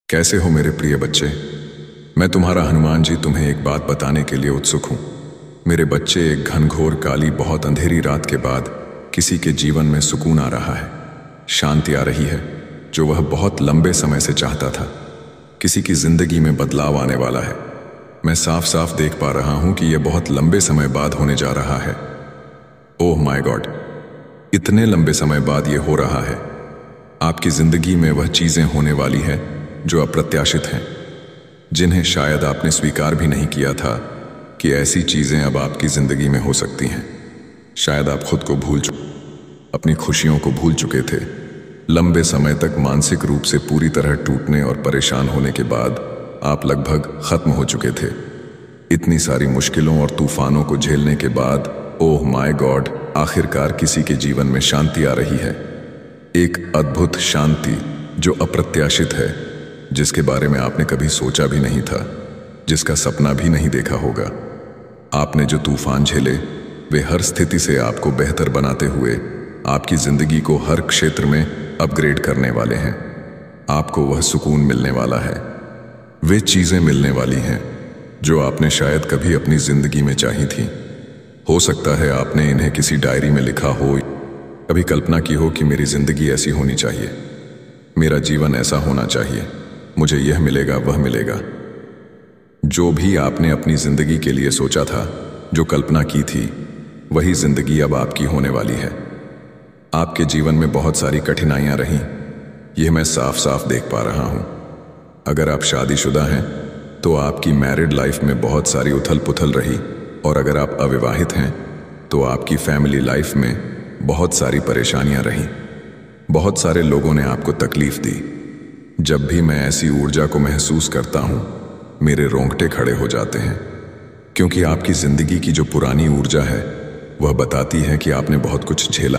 कैसे हो मेरे प्रिय बच्चे। मैं तुम्हारा हनुमान जी तुम्हें एक बात बताने के लिए उत्सुक हूँ। मेरे बच्चे, एक घनघोर काली बहुत अंधेरी रात के बाद किसी के जीवन में सुकून आ रहा है, शांति आ रही है, जो वह बहुत लंबे समय से चाहता था। किसी की जिंदगी में बदलाव आने वाला है। मैं साफ साफ देख पा रहा हूँ कि यह बहुत लंबे समय बाद होने जा रहा है। ओह माय गॉड, इतने लंबे समय बाद यह हो रहा है। आपकी जिंदगी में वह चीजें होने वाली है जो अप्रत्याशित हैं, जिन्हें शायद आपने स्वीकार भी नहीं किया था कि ऐसी चीजें अब आपकी जिंदगी में हो सकती हैं। शायद आप खुद को भूल चुके, अपनी खुशियों को भूल चुके थे। लंबे समय तक मानसिक रूप से पूरी तरह टूटने और परेशान होने के बाद आप लगभग खत्म हो चुके थे। इतनी सारी मुश्किलों और तूफानों को झेलने के बाद ओह माय गॉड, आखिरकार किसी के जीवन में शांति आ रही है। एक अद्भुत शांति जो अप्रत्याशित है, जिसके बारे में आपने कभी सोचा भी नहीं था, जिसका सपना भी नहीं देखा होगा। आपने जो तूफान झेले, वे हर स्थिति से आपको बेहतर बनाते हुए आपकी जिंदगी को हर क्षेत्र में अपग्रेड करने वाले हैं। आपको वह सुकून मिलने वाला है, वे चीजें मिलने वाली हैं जो आपने शायद कभी अपनी जिंदगी में चाही थी। हो सकता है आपने इन्हें किसी डायरी में लिखा हो, कभी कल्पना की हो कि मेरी जिंदगी ऐसी होनी चाहिए, मेरा जीवन ऐसा होना चाहिए, मुझे यह मिलेगा, वह मिलेगा। जो भी आपने अपनी जिंदगी के लिए सोचा था, जो कल्पना की थी, वही जिंदगी अब आपकी होने वाली है। आपके जीवन में बहुत सारी कठिनाइयां रहीं, यह मैं साफ साफ देख पा रहा हूं। अगर आप शादीशुदा हैं तो आपकी मैरिड लाइफ में बहुत सारी उथल पुथल रही, और अगर आप अविवाहित हैं तो आपकी फैमिली लाइफ में बहुत सारी परेशानियां रहीं। बहुत सारे लोगों ने आपको तकलीफ दी। जब भी मैं ऐसी ऊर्जा को महसूस करता हूं, मेरे रोंगटे खड़े हो जाते हैं, क्योंकि आपकी जिंदगी की जो पुरानी ऊर्जा है वह बताती है कि आपने बहुत कुछ झेला।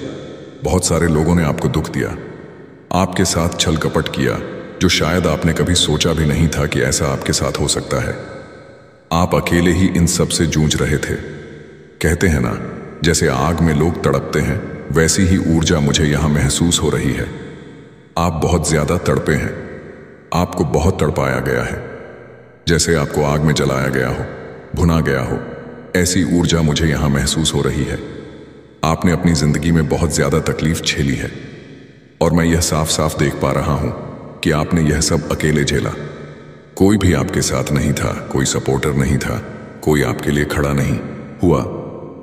बहुत सारे लोगों ने आपको दुख दिया, आपके साथ छल कपट किया, जो शायद आपने कभी सोचा भी नहीं था कि ऐसा आपके साथ हो सकता है। आप अकेले ही इन सब से जूझ रहे थे। कहते हैं ना, जैसे आग में लोग तड़पते हैं, वैसी ही ऊर्जा मुझे यहां महसूस हो रही है। आप बहुत ज्यादा तड़पे हैं, आपको बहुत तड़पाया गया है, जैसे आपको आग में जलाया गया हो, भुना गया हो। ऐसी ऊर्जा मुझे यहां महसूस हो रही है। आपने अपनी जिंदगी में बहुत ज्यादा तकलीफ झेली है, और मैं यह साफ साफ देख पा रहा हूं कि आपने यह सब अकेले झेला। कोई भी आपके साथ नहीं था, कोई सपोर्टर नहीं था, कोई आपके लिए खड़ा नहीं हुआ,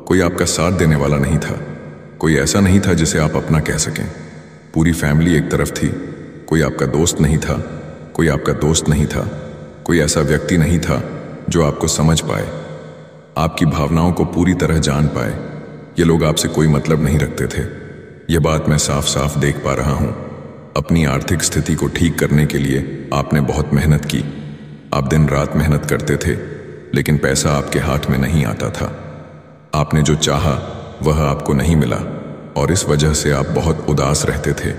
कोई आपका साथ देने वाला नहीं था, कोई ऐसा नहीं था जिसे आप अपना कह सकें। पूरी फैमिली एक तरफ थी, कोई आपका दोस्त नहीं था, कोई आपका दोस्त नहीं था, कोई ऐसा व्यक्ति नहीं था जो आपको समझ पाए, आपकी भावनाओं को पूरी तरह जान पाए। ये लोग आपसे कोई मतलब नहीं रखते थे। यह बात मैं साफ साफ देख पा रहा हूं। अपनी आर्थिक स्थिति को ठीक करने के लिए आपने बहुत मेहनत की। आप दिन रात मेहनत करते थे, लेकिन पैसा आपके हाथ में नहीं आता था। आपने जो चाहा वह आपको नहीं मिला, और इस वजह से आप बहुत उदास रहते थे।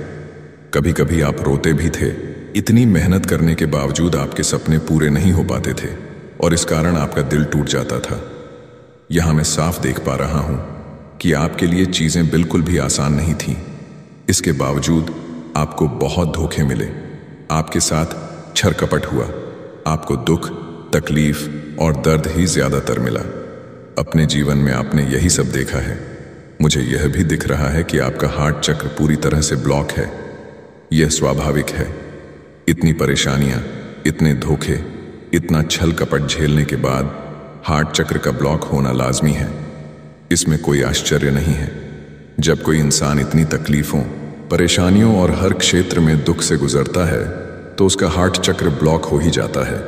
कभी कभी आप रोते भी थे। इतनी मेहनत करने के बावजूद आपके सपने पूरे नहीं हो पाते थे, और इस कारण आपका दिल टूट जाता था। यहां मैं साफ देख पा रहा हूं कि आपके लिए चीजें बिल्कुल भी आसान नहीं थीं। इसके बावजूद आपको बहुत धोखे मिले, आपके साथ छरकपट हुआ, आपको दुख, तकलीफ और दर्द ही ज्यादातर मिला। अपने जीवन में आपने यही सब देखा है। मुझे यह भी दिख रहा है कि आपका हार्ट चक्र पूरी तरह से ब्लॉक है। यह स्वाभाविक है। इतनी परेशानियां, इतने धोखे, इतना छल कपट झेलने के बाद हार्ट चक्र का ब्लॉक होना लाजमी है। इसमें कोई आश्चर्य नहीं है। जब कोई इंसान इतनी तकलीफों, परेशानियों और हर क्षेत्र में दुख से गुजरता है तो उसका हार्ट चक्र ब्लॉक हो ही जाता है।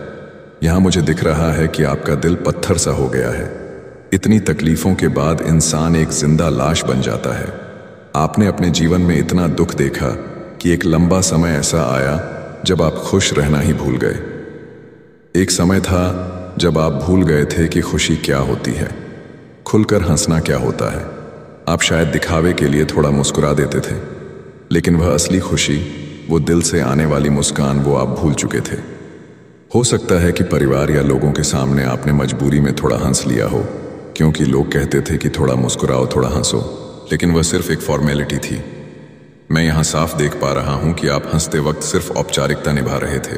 यहां मुझे दिख रहा है कि आपका दिल पत्थर सा हो गया है। इतनी तकलीफों के बाद इंसान एक जिंदा लाश बन जाता है। आपने अपने जीवन में इतना दुख देखा कि एक लंबा समय ऐसा आया जब आप खुश रहना ही भूल गए। एक समय था जब आप भूल गए थे कि खुशी क्या होती है, खुलकर हंसना क्या होता है। आप शायद दिखावे के लिए थोड़ा मुस्कुरा देते थे, लेकिन वह असली खुशी, वो दिल से आने वाली मुस्कान, वो आप भूल चुके थे। हो सकता है कि परिवार या लोगों के सामने आपने मजबूरी में थोड़ा हंस लिया हो, क्योंकि लोग कहते थे कि थोड़ा मुस्कुराओ, थोड़ा हंसो, लेकिन वह सिर्फ एक फॉर्मेलिटी थी। मैं यहां साफ देख पा रहा हूं कि आप हंसते वक्त सिर्फ औपचारिकता निभा रहे थे।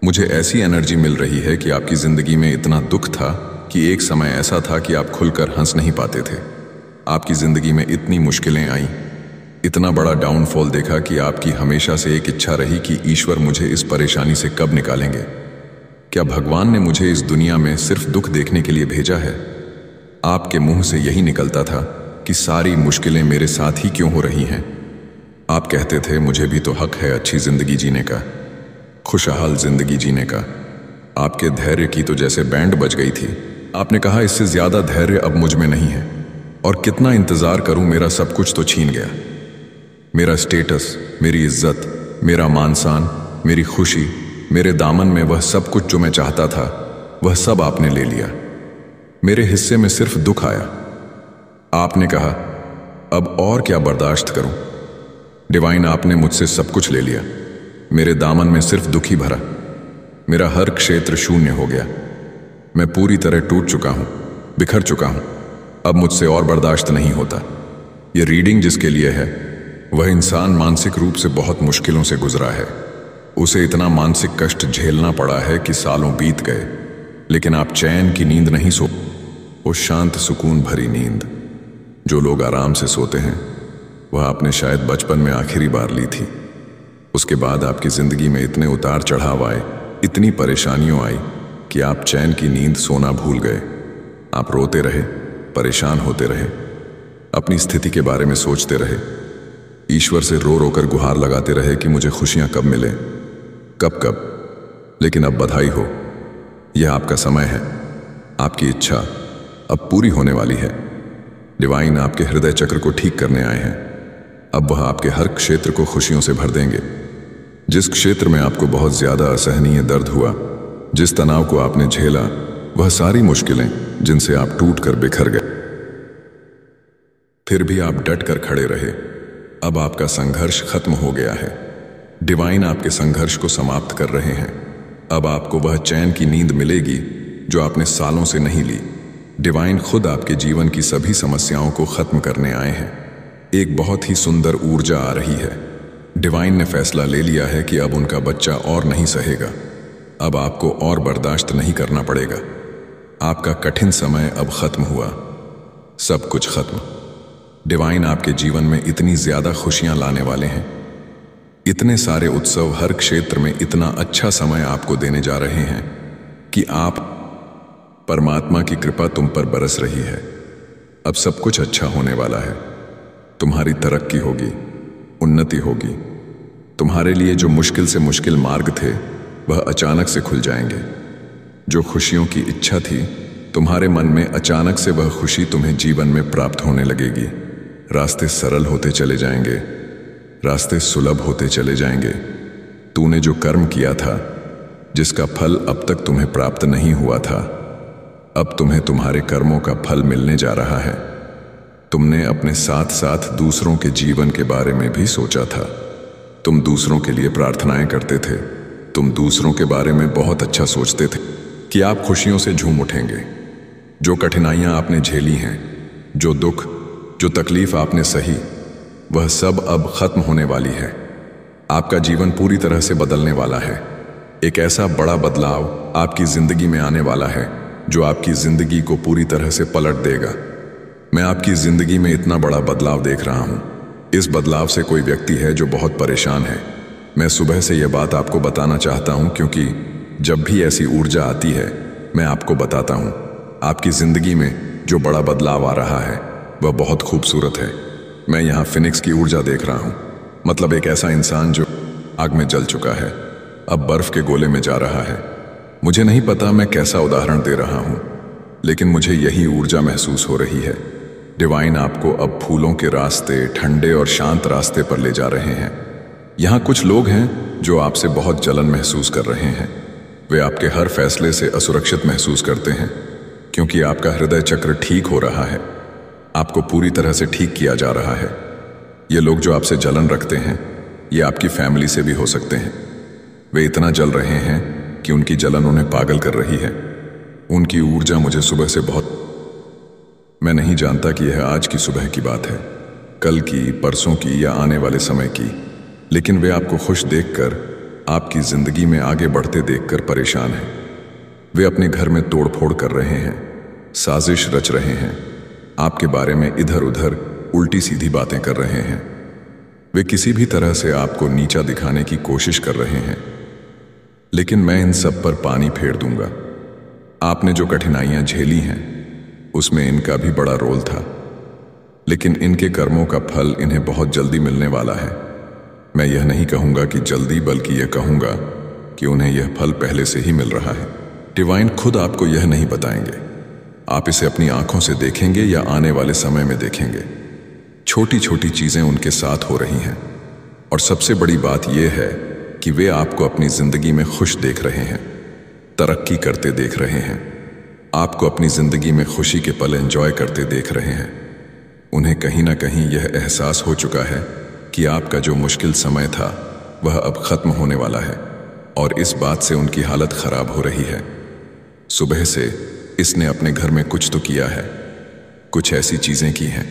मुझे ऐसी एनर्जी मिल रही है कि आपकी ज़िंदगी में इतना दुख था कि एक समय ऐसा था कि आप खुलकर हंस नहीं पाते थे। आपकी ज़िंदगी में इतनी मुश्किलें आईं, इतना बड़ा डाउनफॉल देखा कि आपकी हमेशा से एक इच्छा रही कि ईश्वर मुझे इस परेशानी से कब निकालेंगे। क्या भगवान ने मुझे इस दुनिया में सिर्फ दुख देखने के लिए भेजा है? आपके मुंह से यही निकलता था कि सारी मुश्किलें मेरे साथ ही क्यों हो रही हैं। आप कहते थे मुझे भी तो हक है अच्छी ज़िंदगी जीने का, खुशहाल ज़िंदगी जीने का। आपके धैर्य की तो जैसे बैंड बज गई थी। आपने कहा इससे ज़्यादा धैर्य अब मुझ में नहीं है, और कितना इंतज़ार करूं, मेरा सब कुछ तो छीन गया। मेरा स्टेटस, मेरी इज्जत, मेरा मान सम्मान, मेरी खुशी, मेरे दामन में वह सब कुछ जो मैं चाहता था, वह सब आपने ले लिया। मेरे हिस्से में सिर्फ दुख आया। आपने कहा अब और क्या बर्दाश्त करूं। डिवाइन, आपने मुझसे सब कुछ ले लिया। मेरे दामन में सिर्फ दुख ही भरा। मेरा हर क्षेत्र शून्य हो गया। मैं पूरी तरह टूट चुका हूं, बिखर चुका हूं। अब मुझसे और बर्दाश्त नहीं होता। यह रीडिंग जिसके लिए है, वह इंसान मानसिक रूप से बहुत मुश्किलों से गुजरा है। उसे इतना मानसिक कष्ट झेलना पड़ा है कि सालों बीत गए, लेकिन आप चैन की नींद नहीं सो। वो शांत सुकून भरी नींद जो लोग आराम से सोते हैं, वह आपने शायद बचपन में आखिरी बार ली थी। उसके बाद आपकी जिंदगी में इतने उतार चढ़ाव आए, इतनी परेशानियों आई कि आप चैन की नींद सोना भूल गए। आप रोते रहे, परेशान होते रहे, अपनी स्थिति के बारे में सोचते रहे, ईश्वर से रो रो कर गुहार लगाते रहे कि मुझे खुशियां कब मिले, कब कब। लेकिन अब बधाई हो, यह आपका समय है। आपकी इच्छा अब पूरी होने वाली है। डिवाइन आपके हृदय चक्र को ठीक करने आए हैं। अब वह आपके हर क्षेत्र को खुशियों से भर देंगे। जिस क्षेत्र में आपको बहुत ज्यादा असहनीय दर्द हुआ, जिस तनाव को आपने झेला, वह सारी मुश्किलें जिनसे आप टूट कर बिखर गए, फिर भी आप डट कर खड़े रहे। अब आपका संघर्ष खत्म हो गया है। डिवाइन आपके संघर्ष को समाप्त कर रहे हैं। अब आपको वह चैन की नींद मिलेगी जो आपने सालों से नहीं ली। डिवाइन खुद आपके जीवन की सभी समस्याओं को खत्म करने आए हैं। एक बहुत ही सुंदर ऊर्जा आ रही है। डिवाइन ने फैसला ले लिया है कि अब उनका बच्चा और नहीं सहेगा। अब आपको और बर्दाश्त नहीं करना पड़ेगा। आपका कठिन समय अब खत्म हुआ, सब कुछ खत्म। डिवाइन आपके जीवन में इतनी ज्यादा खुशियां लाने वाले हैं। इतने सारे उत्सव, हर क्षेत्र में इतना अच्छा समय आपको देने जा रहे हैं कि आप परमात्मा की कृपा तुम पर बरस रही है। अब सब कुछ अच्छा होने वाला है। तुम्हारी तरक्की होगी, उन्नति होगी। तुम्हारे लिए जो मुश्किल से मुश्किल मार्ग थे, वह अचानक से खुल जाएंगे। जो खुशियों की इच्छा थी, तुम्हारे मन में अचानक से वह खुशी तुम्हें जीवन में प्राप्त होने लगेगी। रास्ते सरल होते चले जाएंगे, रास्ते सुलभ होते चले जाएंगे। तूने जो कर्म किया था, जिसका फल अब तक तुम्हें प्राप्त नहीं हुआ था, अब तुम्हें तुम्हारे कर्मों का फल मिलने जा रहा है। तुमने अपने साथ साथ दूसरों के जीवन के बारे में भी सोचा था। तुम दूसरों के लिए प्रार्थनाएं करते थे। तुम दूसरों के बारे में बहुत अच्छा सोचते थे कि आप खुशियों से झूम उठेंगे। जो कठिनाइयां आपने झेली हैं, जो दुख, जो तकलीफ आपने सही, वह सब अब खत्म होने वाली है। आपका जीवन पूरी तरह से बदलने वाला है। एक ऐसा बड़ा बदलाव आपकी जिंदगी में आने वाला है जो आपकी जिंदगी को पूरी तरह से पलट देगा। मैं आपकी जिंदगी में इतना बड़ा बदलाव देख रहा हूं। इस बदलाव से कोई व्यक्ति है जो बहुत परेशान है। मैं सुबह से यह बात आपको बताना चाहता हूं, क्योंकि जब भी ऐसी ऊर्जा आती है, मैं आपको बताता हूं। आपकी जिंदगी में जो बड़ा बदलाव आ रहा है, वह बहुत खूबसूरत है। मैं यहाँ फिनिक्स की ऊर्जा देख रहा हूँ। मतलब एक ऐसा इंसान जो आग में जल चुका है, अब बर्फ के गोले में जा रहा है। मुझे नहीं पता मैं कैसा उदाहरण दे रहा हूँ, लेकिन मुझे यही ऊर्जा महसूस हो रही है। डिवाइन आपको अब फूलों के रास्ते, ठंडे और शांत रास्ते पर ले जा रहे हैं। यहाँ कुछ लोग हैं जो आपसे बहुत जलन महसूस कर रहे हैं। वे आपके हर फैसले से असुरक्षित महसूस करते हैं, क्योंकि आपका हृदय चक्र ठीक हो रहा है। आपको पूरी तरह से ठीक किया जा रहा है। ये लोग जो आपसे जलन रखते हैं, ये आपकी फैमिली से भी हो सकते हैं। वे इतना जल रहे हैं कि उनकी जलन उन्हें पागल कर रही है। उनकी ऊर्जा मुझे सुबह से बहुत, मैं नहीं जानता कि यह आज की सुबह की बात है, कल की, परसों की या आने वाले समय की, लेकिन वे आपको खुश देखकर आपकी जिंदगी में आगे बढ़ते देखकर परेशान हैं। वे अपने घर में तोड़फोड़ कर रहे हैं, साजिश रच रहे हैं, आपके बारे में इधर उधर उल्टी सीधी बातें कर रहे हैं। वे किसी भी तरह से आपको नीचा दिखाने की कोशिश कर रहे हैं, लेकिन मैं इन सब पर पानी फेर दूंगा। आपने जो कठिनाइयां झेली हैं उसमें इनका भी बड़ा रोल था, लेकिन इनके कर्मों का फल इन्हें बहुत जल्दी मिलने वाला है। मैं यह नहीं कहूंगा कि जल्दी, बल्कि यह कहूंगा कि उन्हें यह फल पहले से ही मिल रहा है। डिवाइन खुद आपको यह नहीं बताएंगे, आप इसे अपनी आंखों से देखेंगे या आने वाले समय में देखेंगे। छोटी छोटी चीजें उनके साथ हो रही हैं, और सबसे बड़ी बात यह है कि वे आपको अपनी जिंदगी में खुश देख रहे हैं, तरक्की करते देख रहे हैं, आपको अपनी जिंदगी में खुशी के पल एंजॉय करते देख रहे हैं। उन्हें कहीं ना कहीं यह एहसास हो चुका है कि आपका जो मुश्किल समय था वह अब खत्म होने वाला है, और इस बात से उनकी हालत खराब हो रही है। सुबह से इसने अपने घर में कुछ तो किया है, कुछ ऐसी चीजें की हैं।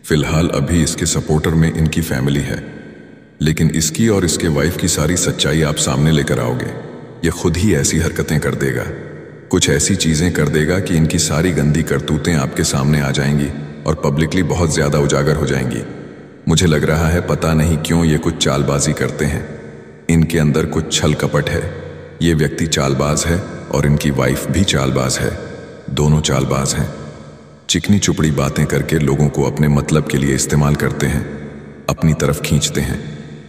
फिलहाल अभी इसके सपोर्टर में इनकी फैमिली है, लेकिन इसकी और इसके वाइफ की सारी सच्चाई आप सामने लेकर आओगे। यह खुद ही ऐसी हरकतें कर देगा, कुछ ऐसी चीजें कर देगा कि इनकी सारी गंदी करतूतें आपके सामने आ जाएंगी और पब्लिकली बहुत ज्यादा उजागर हो जाएंगी। मुझे लग रहा है पता नहीं क्यों ये कुछ चालबाजी करते हैं, इनके अंदर कुछ छल कपट है। ये व्यक्ति चालबाज है और इनकी वाइफ भी चालबाज है, दोनों चालबाज हैं। चिकनी चुपड़ी बातें करके लोगों को अपने मतलब के लिए इस्तेमाल करते हैं, अपनी तरफ खींचते हैं,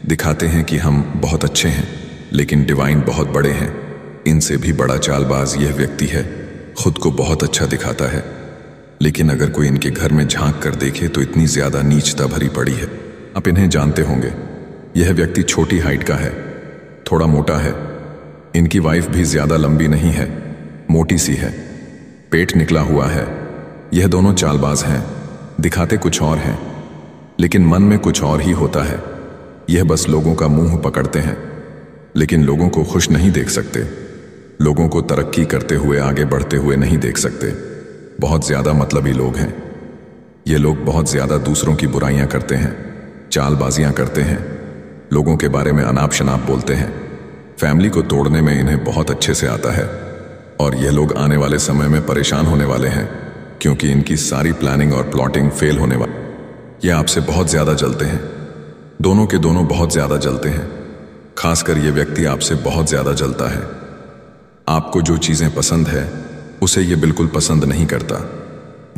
दिखाते हैं कि हम बहुत अच्छे हैं, लेकिन डिवाइन बहुत बड़े हैं। इनसे भी बड़ा चालबाज यह व्यक्ति है, खुद को बहुत अच्छा दिखाता है, लेकिन अगर कोई इनके घर में झांक कर देखे तो इतनी ज्यादा नीचता भरी पड़ी है। आप इन्हें जानते होंगे, यह व्यक्ति छोटी हाइट का है, थोड़ा मोटा है। इनकी वाइफ भी ज्यादा लंबी नहीं है, मोटी सी है, पेट निकला हुआ है। यह दोनों चालबाज हैं, दिखाते कुछ और हैं, लेकिन मन में कुछ और ही होता है। यह बस लोगों का मुंह पकड़ते हैं, लेकिन लोगों को खुश नहीं देख सकते, लोगों को तरक्की करते हुए आगे बढ़ते हुए नहीं देख सकते। बहुत ज्यादा मतलबी लोग हैं ये लोग, बहुत ज्यादा दूसरों की बुराइयां करते हैं, चालबाजियां करते हैं, लोगों के बारे में अनाप शनाप बोलते हैं। फैमिली को तोड़ने में इन्हें बहुत अच्छे से आता है, और ये लोग आने वाले समय में परेशान होने वाले हैं, क्योंकि इनकी सारी प्लानिंग और प्लॉटिंग फेल होने वाली। ये आपसे बहुत ज्यादा जलते हैं, दोनों के दोनों बहुत ज्यादा जलते हैं। खासकर ये व्यक्ति आपसे बहुत ज्यादा जलता है। आपको जो चीजें पसंद है उसे ये बिल्कुल पसंद नहीं करता।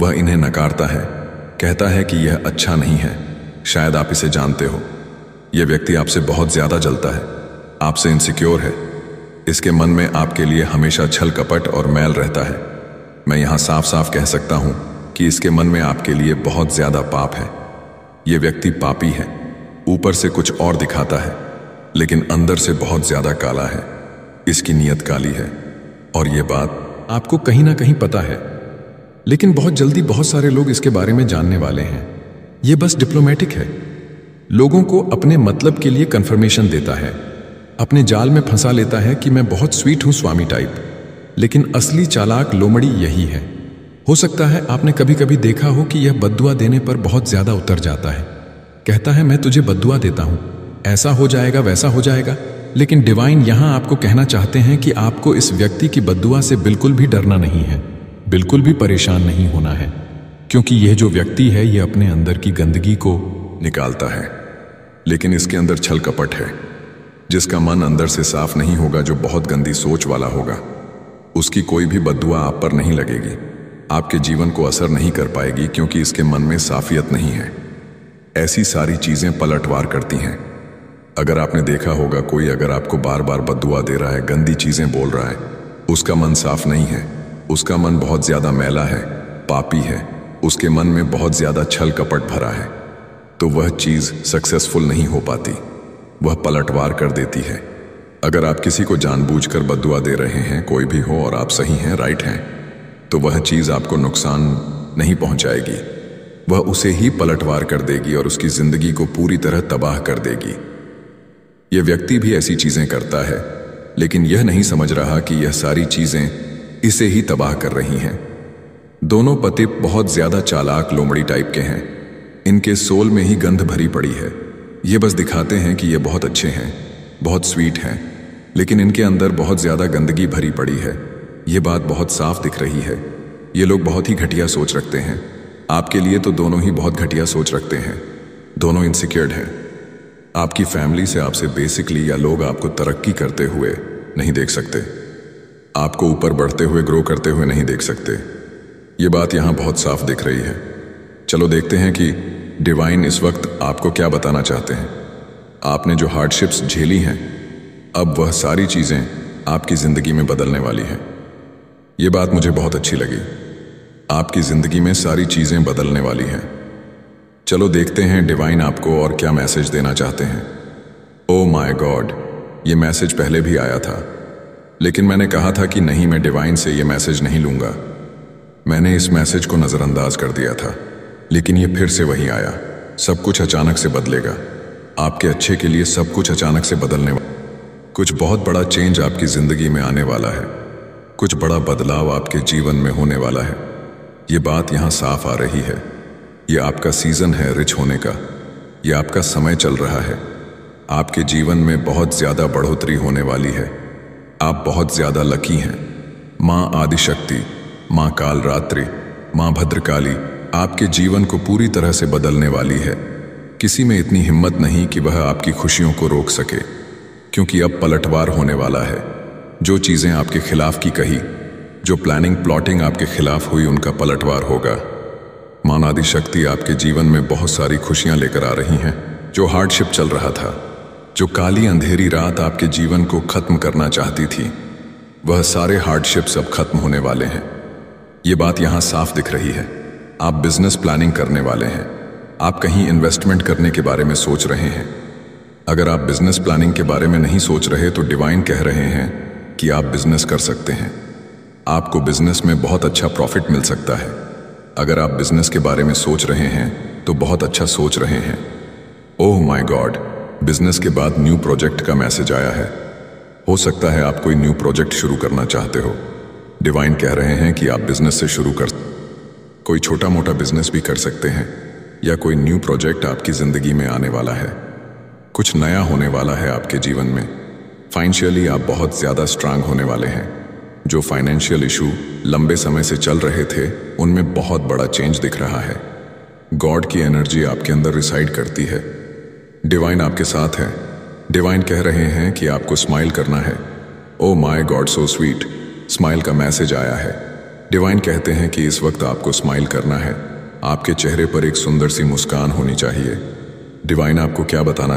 वह इन्हें नकारता है, कहता है कि यह अच्छा नहीं है। शायद आप इसे जानते हो। यह व्यक्ति आपसे बहुत ज्यादा जलता है, आपसे इनसिक्योर है। इसके मन में आपके लिए हमेशा छल कपट और मैल रहता है। मैं यहां साफ साफ कह सकता हूं कि इसके मन में आपके लिए बहुत ज्यादा पाप है। यह व्यक्ति पापी है, ऊपर से कुछ और दिखाता है, लेकिन अंदर से बहुत ज्यादा काला है। इसकी नीयत काली है, और यह बात आपको कहीं ना कहीं पता है, लेकिन बहुत जल्दी बहुत सारे लोग इसके बारे में जानने वाले हैं। यह बस डिप्लोमेटिक है, लोगों को अपने मतलब के लिए कंफर्मेशन देता है, अपने जाल में फंसा लेता है कि मैं बहुत स्वीट हूं स्वामी टाइप, लेकिन असली चालाक लोमड़ी यही है। हो सकता है आपने कभी कभी देखा हो कि यह बद्दुआ देने पर बहुत ज्यादा उतर जाता है, कहता है मैं तुझे बद्दुआ देता हूं, ऐसा हो जाएगा वैसा हो जाएगा। लेकिन डिवाइन यहां आपको कहना चाहते हैं कि आपको इस व्यक्ति की बद्दुआ से बिल्कुल भी डरना नहीं है, बिल्कुल भी परेशान नहीं होना है, क्योंकि यह जो व्यक्ति है यह अपने अंदर की गंदगी को निकालता है, लेकिन इसके अंदर छल कपट है। जिसका मन अंदर से साफ नहीं होगा, जो बहुत गंदी सोच वाला होगा, उसकी कोई भी बद्दुआ आप पर नहीं लगेगी, आपके जीवन को असर नहीं कर पाएगी, क्योंकि इसके मन में साफियत नहीं है। ऐसी सारी चीजें पलटवार करती हैं। अगर आपने देखा होगा, कोई अगर आपको बार बार बद्दुआ दे रहा है, गंदी चीजें बोल रहा है, उसका मन साफ नहीं है, उसका मन बहुत ज्यादा मैला है, पापी है, उसके मन में बहुत ज्यादा छल कपट भरा है, तो वह चीज सक्सेसफुल नहीं हो पाती, वह पलटवार कर देती है। अगर आप किसी को जानबूझकर बद्दुआ दे रहे हैं, कोई भी हो, और आप सही हैं, राइट हैं, तो वह चीज आपको नुकसान नहीं पहुंचाएगी, वह उसे ही पलटवार कर देगी और उसकी जिंदगी को पूरी तरह तबाह कर देगी। यह व्यक्ति भी ऐसी चीजें करता है, लेकिन यह नहीं समझ रहा कि यह सारी चीजें इसे ही तबाह कर रही हैं। दोनों पति बहुत ज्यादा चालाक लोमड़ी टाइप के हैं, इनके सोल में ही गंध भरी पड़ी है। ये बस दिखाते हैं कि ये बहुत अच्छे हैं, बहुत स्वीट हैं, लेकिन इनके अंदर बहुत ज़्यादा गंदगी भरी पड़ी है। ये बात बहुत साफ दिख रही है। ये लोग बहुत ही घटिया सोच रखते हैं। आपके लिए तो दोनों ही बहुत घटिया सोच रखते हैं। दोनों इनसिक्योर्ड हैं। आपकी फैमिली से आपसे बेसिकली या लोग आपको तरक्की करते हुए नहीं देख सकते, आपको ऊपर बढ़ते हुए ग्रो करते हुए नहीं देख सकते। ये बात यहाँ बहुत साफ दिख रही है। चलो देखते हैं कि डिवाइन इस वक्त आपको क्या बताना चाहते हैं। आपने जो हार्डशिप्स झेली हैं, अब वह सारी चीज़ें आपकी ज़िंदगी में बदलने वाली हैं। ये बात मुझे बहुत अच्छी लगी। आपकी ज़िंदगी में सारी चीज़ें बदलने वाली हैं। चलो देखते हैं डिवाइन आपको और क्या मैसेज देना चाहते हैं। ओह माय गॉड, ये मैसेज पहले भी आया था, लेकिन मैंने कहा था कि नहीं, मैं डिवाइन से ये मैसेज नहीं लूँगा। मैंने इस मैसेज को नज़रअंदाज कर दिया था, लेकिन ये फिर से वही आया। सब कुछ अचानक से बदलेगा। आपके अच्छे के लिए सब कुछ अचानक से बदलने वाला। कुछ बहुत बड़ा चेंज आपकी ज़िंदगी में आने वाला है। कुछ बड़ा बदलाव आपके जीवन में होने वाला है। ये बात यहाँ साफ आ रही है। ये आपका सीज़न है रिच होने का। ये आपका समय चल रहा है। आपके जीवन में बहुत ज़्यादा बढ़ोतरी होने वाली है। आप बहुत ज़्यादा लकी हैं। माँ आदिशक्ति, माँ कालरात्रि, माँ भद्रकाली आपके जीवन को पूरी तरह से बदलने वाली है। किसी में इतनी हिम्मत नहीं कि वह आपकी खुशियों को रोक सके, क्योंकि अब पलटवार होने वाला है। जो चीज़ें आपके खिलाफ की कही, जो प्लानिंग प्लॉटिंग आपके खिलाफ हुई, उनका पलटवार होगा। माँ आदिशक्ति आपके जीवन में बहुत सारी खुशियाँ लेकर आ रही हैं। जो हार्डशिप चल रहा था, जो काली अंधेरी रात आपके जीवन को खत्म करना चाहती थी, वह सारे हार्डशिप्स अब खत्म होने वाले हैं। ये बात यहाँ साफ दिख रही है। आप बिजनेस प्लानिंग करने वाले हैं। आप कहीं इन्वेस्टमेंट करने के बारे में सोच रहे हैं। अगर आप बिजनेस प्लानिंग के बारे में नहीं सोच रहे तो डिवाइन कह रहे हैं कि आप बिजनेस कर सकते हैं। आपको बिजनेस में बहुत अच्छा प्रॉफिट मिल सकता है। अगर आप बिजनेस के बारे में सोच रहे हैं तो बहुत अच्छा सोच रहे हैं। ओह माय गॉड, बिजनेस के बाद न्यू प्रोजेक्ट का मैसेज आया है। हो सकता है आप कोई न्यू प्रोजेक्ट शुरू करना चाहते हो। डिवाइन कह रहे हैं कि आप बिजनेस से शुरू कर कोई छोटा मोटा बिजनेस भी कर सकते हैं, या कोई न्यू प्रोजेक्ट आपकी ज़िंदगी में आने वाला है। कुछ नया होने वाला है आपके जीवन में। फाइनेंशियली आप बहुत ज़्यादा स्ट्रांग होने वाले हैं। जो फाइनेंशियल इशू लंबे समय से चल रहे थे, उनमें बहुत बड़ा चेंज दिख रहा है। गॉड की एनर्जी आपके अंदर रिसाइड करती है। डिवाइन आपके साथ है। डिवाइन कह रहे हैं कि आपको स्माइल करना है। Oh my God, so sweet. Smile का मैसेज आया है। डिवाइन कहते हैं कि इस वक्त आपको स्माइल करना है। आपके चेहरे पर एक सुंदर सी मुस्कान होनी चाहिए। डिवाइन आपको क्या बताना